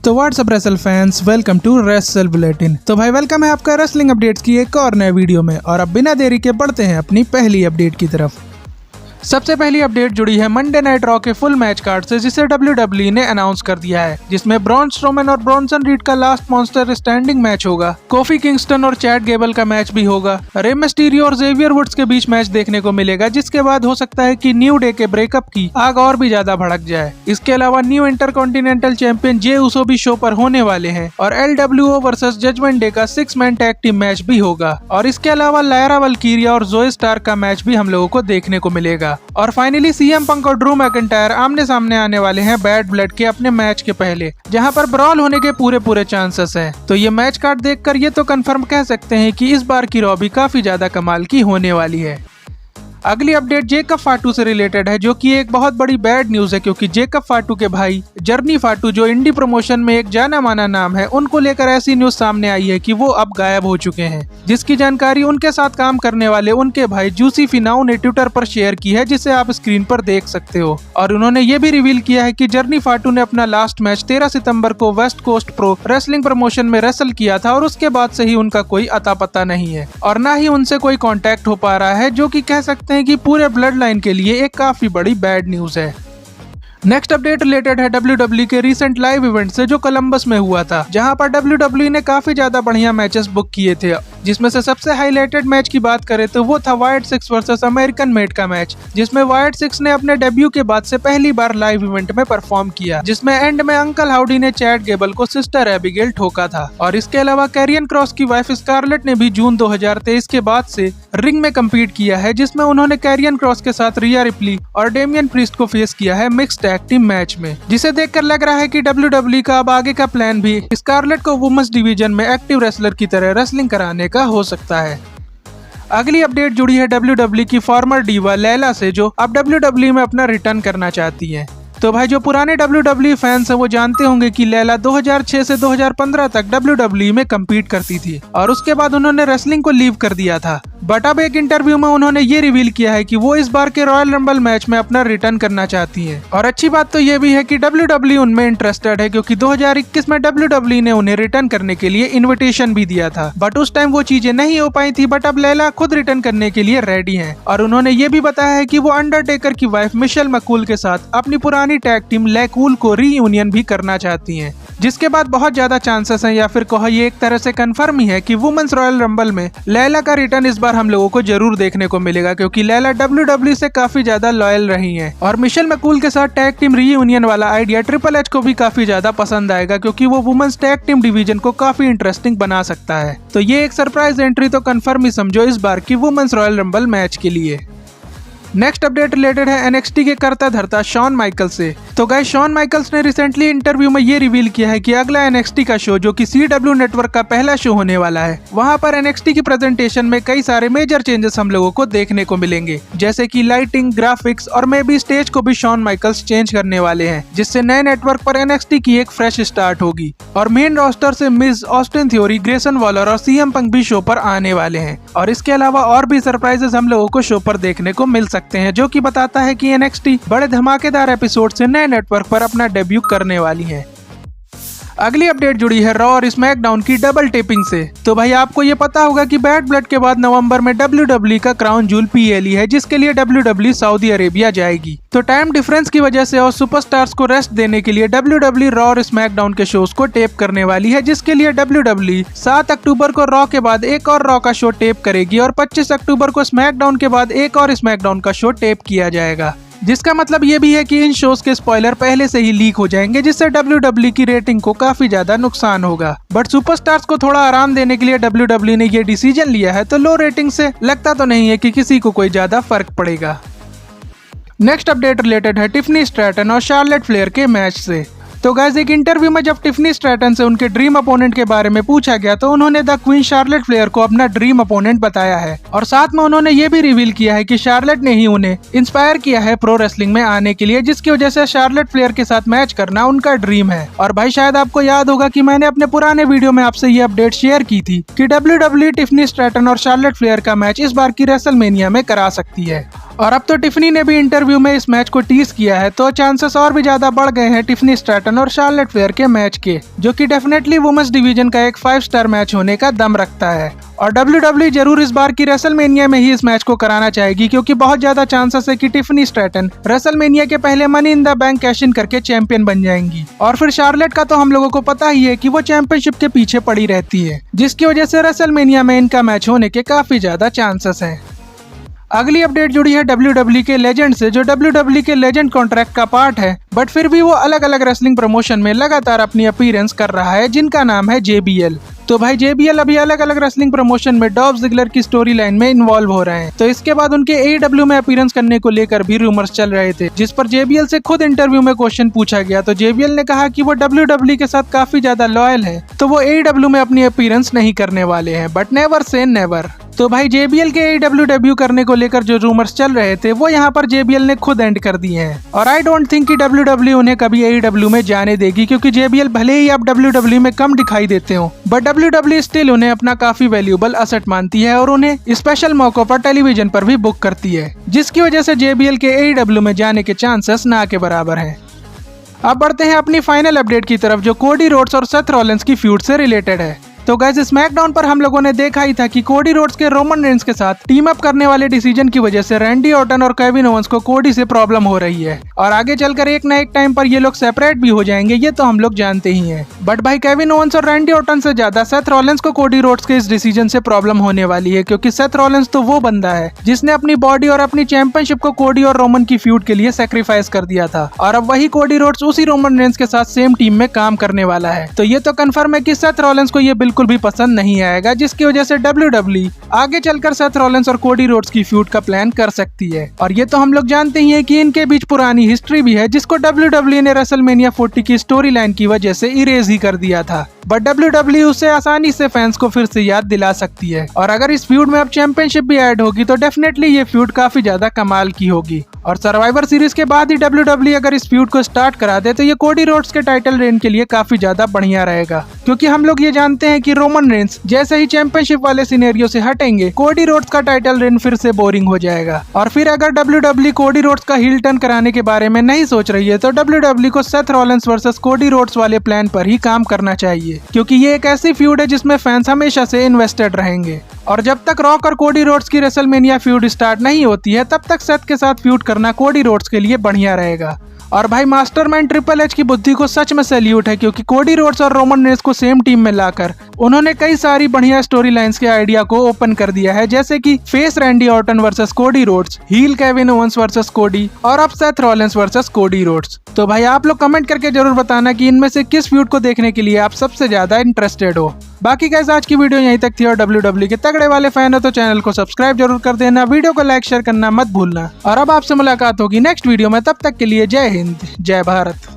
तो what's up wrestle fans, welcome to wrestle bulletin. तो भाई वेलकम है आपका रेसलिंग अपडेट्स की एक और नए वीडियो में। और अब बिना देरी के बढ़ते हैं अपनी पहली अपडेट की तरफ। सबसे पहली अपडेट जुड़ी है मंडे नाइट रॉ के फुल मैच कार्ड से, जिसे WWE ने अनाउंस कर दिया है, जिसमें ब्रॉन स्ट्रोमैन और ब्रॉन्सन रीड का लास्ट मॉन्स्टर स्टैंडिंग मैच होगा। कोफी किंगस्टन और चैट गेबल का मैच भी होगा। रे मिस्टीरियो और जेवियर वुड्स के बीच मैच देखने को मिलेगा, जिसके बाद हो सकता है कि न्यू डे के ब्रेकअप की आग और भी ज्यादा भड़क जाए। इसके अलावा न्यू इंटरकॉन्टिनेंटल चैंपियन जे उसो भी शो पर होने वाले हैं और LWO वर्सेस जजमेंट डे का 6 मैन टैग टीम मैच भी होगा। और इसके अलावा लायरा वल्कीरिया और जोए स्टार्क का मैच भी हम लोगों को देखने को मिलेगा। और फाइनली CM पंक और ड्रू मैकिंटायर आमने सामने आने वाले हैं बैड ब्लड के अपने मैच के पहले, जहां पर ब्रॉल होने के पूरे चांसेस हैं। तो ये मैच कार्ड देखकर ये तो कंफर्म कह सकते हैं कि इस बार की रॉ भी काफी ज्यादा कमाल की होने वाली है। अगली अपडेट जेकब फाटू से रिलेटेड है, जो कि एक बहुत बड़ी बैड न्यूज है, क्योंकि जेकब फाटू के भाई जर्नी फाटू, जो इंडी प्रमोशन में एक जाना माना नाम है, उनको लेकर ऐसी न्यूज सामने आई है कि वो अब गायब हो चुके हैं, जिसकी जानकारी उनके साथ काम करने वाले उनके भाई जूसी फिनाउ ने ट्विटर पर शेयर की है, जिसे आप स्क्रीन पर देख सकते हो। और उन्होंने ये भी रिवील किया है कि जर्नी फाटू ने अपना लास्ट मैच 13 सितंबर को West Coast Pro Wrestling promotion में रेसल किया था, और उसके बाद से ही उनका कोई अता पता नहीं है और न ही उनसे कोई कॉन्टेक्ट हो पा रहा है, जो कि कह सकते हैं कि पूरे ब्लड लाइन के लिए एक काफी बड़ी बैड न्यूज है। नेक्स्ट अपडेट रिलेटेड है WWE के रिसेंट लाइव इवेंट से, जो कोलंबस में हुआ था, जहां पर WWE ने काफी ज्यादा बढ़िया मैचेस बुक किए थे, जिसमें से सबसे हाईलाइटेड मैच की बात करें तो वो था वायर्ड 6 वर्सेस अमेरिकन मेड का मैच, जिसमें वायर्ड 6 ने अपने डेब्यू के बाद से पहली बार लाइव इवेंट में परफॉर्म किया, जिसमें एंड में अंकल हाउडी ने चैट गेबल को सिस्टर एबिगेल ठोका था। और इसके अलावा कैरियन क्रॉस की वाइफ स्कारलेट ने भी जून 2023 के बाद से रिंग में कम्पीट किया है, जिसमें उन्होंने कैरियन क्रॉस के साथ रिया रिप्ली और डेमियन प्रीस्ट को फेस किया है मिक्स्ड टैग टीम मैच में, जिसे देखकर लग रहा है कि WWE का अब आगे का प्लान भी स्कारलेट को वुमेन्स डिवीजन में एक्टिव रेसलर की तरह रेसलिंग कराने का हो सकता है। अगली अपडेट जुड़ी है WWE की फॉर्मर डीवा लैला से, जो अब WWE में अपना रिटर्न करना चाहती है। तो भाई जो पुराने WWE फैंस हैं वो जानते होंगे कि लैला 2006 से 2015 तक WWE में कम्पीट करती थी और उसके बाद उन्होंने रेसलिंग को लीव कर दिया था। बट अब एक इंटरव्यू में उन्होंने ये रिवील किया है कि वो इस बार के रॉयल रंबल मैच में अपना रिटर्न करना चाहती हैं। और अच्छी बात तो ये भी है कि WWE उनमें इंटरेस्टेड है, क्योंकि 2021 में WWE ने उन्हें रिटर्न करने के लिए इन्विटेशन भी दिया था, बट उस टाइम वो चीजें नहीं हो पाई थी। बट अब लैला खुद रिटर्न करने के लिए रेडी है और उन्होंने ये भी बताया है कि वो अंडरटेकर की वाइफ मिशेल मकूल के साथ अपनी पुरानी टैग टीम लैकूल को रीयूनियन भी करना चाहती हैं, जिसके बाद बहुत ज्यादा चांसेस हैं, या फिर कहो ये एक तरह से कंफर्म ही है कि वुमेन्स रॉयल रंबल में लैला का रिटर्न इस बार हम लोगों को जरूर देखने को मिलेगा, क्योंकि लैला WWE से काफी ज्यादा लॉयल रही हैं। और मिशेल मकूल के साथ टैग टीम रीयूनियन वाला आइडिया ट्रिपल एच को भी काफी ज्यादा पसंद आएगा, क्योंकि वो वुमेन्स टैग टीम डिवीजन को काफी इंटरेस्टिंग बना सकता है। तो ये एक सरप्राइज एंट्री तो कंफर्म ही समझो इस बार की वुमेन्स रॉयल रंबल मैच के लिए। नेक्स्ट अपडेट रिलेटेड है NXT के करता धरता शॉन माइकल्स से। तो गाइस, शॉन माइकल्स ने रिसेंटली इंटरव्यू में ये रिवील किया है कि अगला NXT का शो, जो कि CW नेटवर्क का पहला शो होने वाला है, वहां पर NXT की प्रेजेंटेशन में कई सारे मेजर चेंजेस हम लोगों को देखने को मिलेंगे, जैसे कि लाइटिंग, ग्राफिक्स और मे बी स्टेज को भी शॉन माइकल्स चेंज करने वाले हैं, जिससे नए नेटवर्क पर NXT की एक फ्रेश स्टार्ट होगी। और मेन रोस्टर से मिज, ऑस्टिन थ्योरी, ग्रेसन वॉलर और CM पंक भी शो पर आने वाले हैं। और इसके अलावा और भी सरप्राइजेस हम लोगों को शो पर देखने को मिल सकते हैं, जो कि बताता है कि NXT बड़े धमाकेदार एपिसोड से नए नेटवर्क पर अपना डेब्यू करने वाली है। अगली अपडेट जुड़ी है रॉ और स्मैकडाउन की डबल टेपिंग से। तो भाई आपको ये पता होगा कि बैड ब्लड के बाद नवंबर में WWE का क्राउन जूल PLE है, जिसके लिए WWE सऊदी अरेबिया जाएगी। तो टाइम डिफरेंस की वजह से और सुपरस्टार्स को रेस्ट देने के लिए WWE रॉ और स्मैकडाउन के शोज को टेप करने वाली है, जिसके लिए WWE 7 अक्टूबर को रॉ के बाद एक और रॉ का शो टेप करेगी और 25 अक्टूबर को स्मैकडाउन के बाद एक और स्मैकडाउन का शो टेप किया जाएगा, जिसका मतलब ये भी है कि इन शोज के स्पॉइलर पहले से ही लीक हो जाएंगे, जिससे WWE की रेटिंग को काफी ज्यादा नुकसान होगा। बट सुपरस्टार्स को थोड़ा आराम देने के लिए WWE ने ये डिसीजन लिया है, तो लो रेटिंग से लगता तो नहीं है कि किसी को कोई ज्यादा फर्क पड़ेगा। नेक्स्ट अपडेट रिलेटेड है टिफनी स्ट्रैटन और शार्लेट फ्लेयर के मैच से। तो गाइस, एक इंटरव्यू में जब टिफनी स्ट्रैटन से उनके ड्रीम अपोनेंट के बारे में पूछा गया, तो उन्होंने द क्वीन शार्लेट फ्लेयर को अपना ड्रीम अपोनेंट बताया है। और साथ में उन्होंने ये भी रिवील किया है कि शार्लेट ने ही उन्हें इंस्पायर किया है प्रो रेसलिंग में आने के लिए, जिसकी वजह से शार्लेट फ्लेयर के साथ मैच करना उनका ड्रीम है। और भाई शायद आपको याद होगा कि मैंने अपने पुराने वीडियो में आपसे ये अपडेट शेयर की थी कि WWE टिफनी स्ट्रैटन और शार्लेट फ्लेयर का मैच इस बार की रेसलमेनिया में करा सकती है। और अब तो टिफनी ने भी इंटरव्यू में इस मैच को टीज किया है, तो चांसेस और भी ज्यादा बढ़ गए हैं टिफनी स्ट्रैटन और शार्लेट फ्लेयर के मैच के, जो कि डेफिनेटली वुमेन्स डिवीजन का एक 5 स्टार मैच होने का दम रखता है। और WWE जरूर इस बार की रेसलमेनिया में ही इस मैच को कराना चाहेगी, क्योंकि बहुत ज्यादा चांसेस है कि टिफनी स्ट्रैटन रेसलमेनिया के पहले money in the bank cash in करके चैंपियन बन जाएंगी। और फिर शार्लेट का तो हम लोगों को पता ही है कि वो चैंपियनशिप के पीछे पड़ी रहती है, जिसकी वजह से रेसलमेनिया में इनका मैच होने के काफी ज्यादा चांसेस हैं। अगली अपडेट जुड़ी है WWE के लेजेंड से, जो WWE के लेजेंड कॉन्ट्रैक्ट का पार्ट है, बट फिर भी वो अलग अलग रेसलिंग प्रमोशन में लगातार अपनी अपीयरेंस कर रहा है, जिनका नाम है JBL। तो भाई JBL अभी अलग अलग रेसलिंग प्रमोशन में डॉल्फ जिगलर की स्टोरी लाइन में इन्वॉल्व हो रहे हैं। तो इसके बाद उनके AEW में अपीयरेंस करने को लेकर भी रूमर्स चल रहे थे, जिस पर JBL से खुद इंटरव्यू में क्वेश्चन पूछा गया, तो JBL ने कहा कि वो WWE के साथ काफी ज्यादा लॉयल है, तो वो AEW में अपनी अपीयरेंस नहीं करने वाले हैं, बट नेवर से नेवर। तो भाई JBL के AEW डेब्यू करने को लेकर जो रूमर्स चल रहे थे, वो यहाँ पर JBL ने खुद एंड कर दिए हैं। और आई डोंट थिंक कि WWE उन्हें कभी AEW में जाने देगी, क्योंकि JBL भले ही अब WWE में कम दिखाई देते हो, बट WWE स्टिल उन्हें अपना काफी वैल्यूएबल असेट मानती है और उन्हें स्पेशल मौकों पर टेलीविजन पर भी बुक करती है, जिसकी वजह से JBL के AEW में जाने के चांसेस ना के बराबर हैं। अब बढ़ते हैं अपनी फाइनल अपडेट की तरफ, जो कोडी रोड्स और सेथ रॉलिंस की फ्यूड से रिलेटेड है। तो गाइस स्मैकडाउन पर हम लोगों ने देखा ही था कि कोडी रोड्स के रोमन रेंस के साथ टीम अप करने वाले डिसीजन की वजह से रैंडी ऑर्टन और केविन ओवेंस को कोडी से प्रॉब्लम हो रही है, और आगे चलकर एक ना एक टाइम पर ये लोग सेपरेट भी हो जाएंगे, ये तो हम लोग जानते ही हैं। बट भाई केविन ओवेंस और रैंडी ऑर्टन से ज्यादा सेथ रॉलिंस को कोडी रोड्स के इस डिसीजन से प्रॉब्लम होने वाली है, क्योंकि सेथ रॉलिंस तो वो बंदा है जिसने अपनी बॉडी और अपनी चैंपियनशिप को कोडी और रोमन की फ्यूड के लिए सेक्रीफाइस कर दिया था, और अब वही कोडी रोड्स उसी रोमन रेंस के साथ सेम टीम में काम करने वाला है। तो ये तो कंफर्म है कि सेथ रॉलिंस को ये बिल्कुल भी पसंद नहीं आएगा, जिसकी वजह से WWE आगे चलकर सेथ रॉलिंस और कोडी रोड्स की फ्यूड का प्लान कर सकती है। और ये तो हम लोग जानते ही हैं कि इनके बीच पुरानी हिस्ट्री भी है, जिसको WWE ने रेसलमेनिया 40 की स्टोरी लाइन की वजह से इरेज ही कर दिया था, बट WWE उसे आसानी से फैंस को फिर से याद दिला सकती है। और अगर इस फ्यूड में अब चैंपियनशिप भी ऐड होगी, तो डेफिनेटली ये फ्यूड काफी ज्यादा कमाल की होगी। और सर्वाइवर सीरीज के बाद ही WWE अगर इस फ्यूड को स्टार्ट करा दे, तो ये कोडी रोड्स के टाइटल रेन के लिए काफी ज्यादा बढ़िया रहेगा, क्योंकि हम लोग ये जानते हैं कि रोमन रेंस जैसे ही चैंपियनशिप वाले सिनेरियो से हटेंगे, कोडी रोड्स का टाइटल रेन फिर से बोरिंग हो जाएगा। और फिर अगर WWE कोडी रोड्स का हील टर्न कराने के बारे में नहीं सोच रही है, तो WWE को Seth Rollins versus Cody roads वाले प्लान पर ही काम करना चाहिए, क्योंकि ये एक ऐसी फ्यूड है जिसमें फैंस हमेशा से इन्वेस्टेड रहेंगे। और जब तक रॉक और कोडी रोड्स की रेसलमेनिया फ्यूड स्टार्ट नहीं होती है, तब तक सेथ के साथ फ्यूड करना कोडी रोड्स के लिए बढ़िया रहेगा। और भाई मास्टरमाइंड ट्रिपल एच की बुद्धि को सच में सैल्यूट है, क्योंकि कोडी रोड्स और रोमन रेंस को सेम टीम में लाकर उन्होंने कई सारी बढ़िया स्टोरी लाइंस के आइडिया को ओपन कर दिया है, जैसे कि face Randy Orton versus Cody Rhodes, heel Kevin Owens versus Cody, और अब Seth Rollins versus Cody Rhodes. तो भाई आप लोग कमेंट करके जरूर बताना कि इनमें से किस फ्यूड को देखने के लिए आप सबसे ज्यादा इंटरेस्टेड हो। बाकी गाइस आज की वीडियो यहीं तक थी, और WWE के तगड़े वाले फैन हो तो चैनल को सब्सक्राइब जरूर कर देना, वीडियो को लाइक शेयर करना मत भूलना। और अब आपसे मुलाकात होगी नेक्स्ट वीडियो में, तब तक के लिए जय हिंद जय भारत।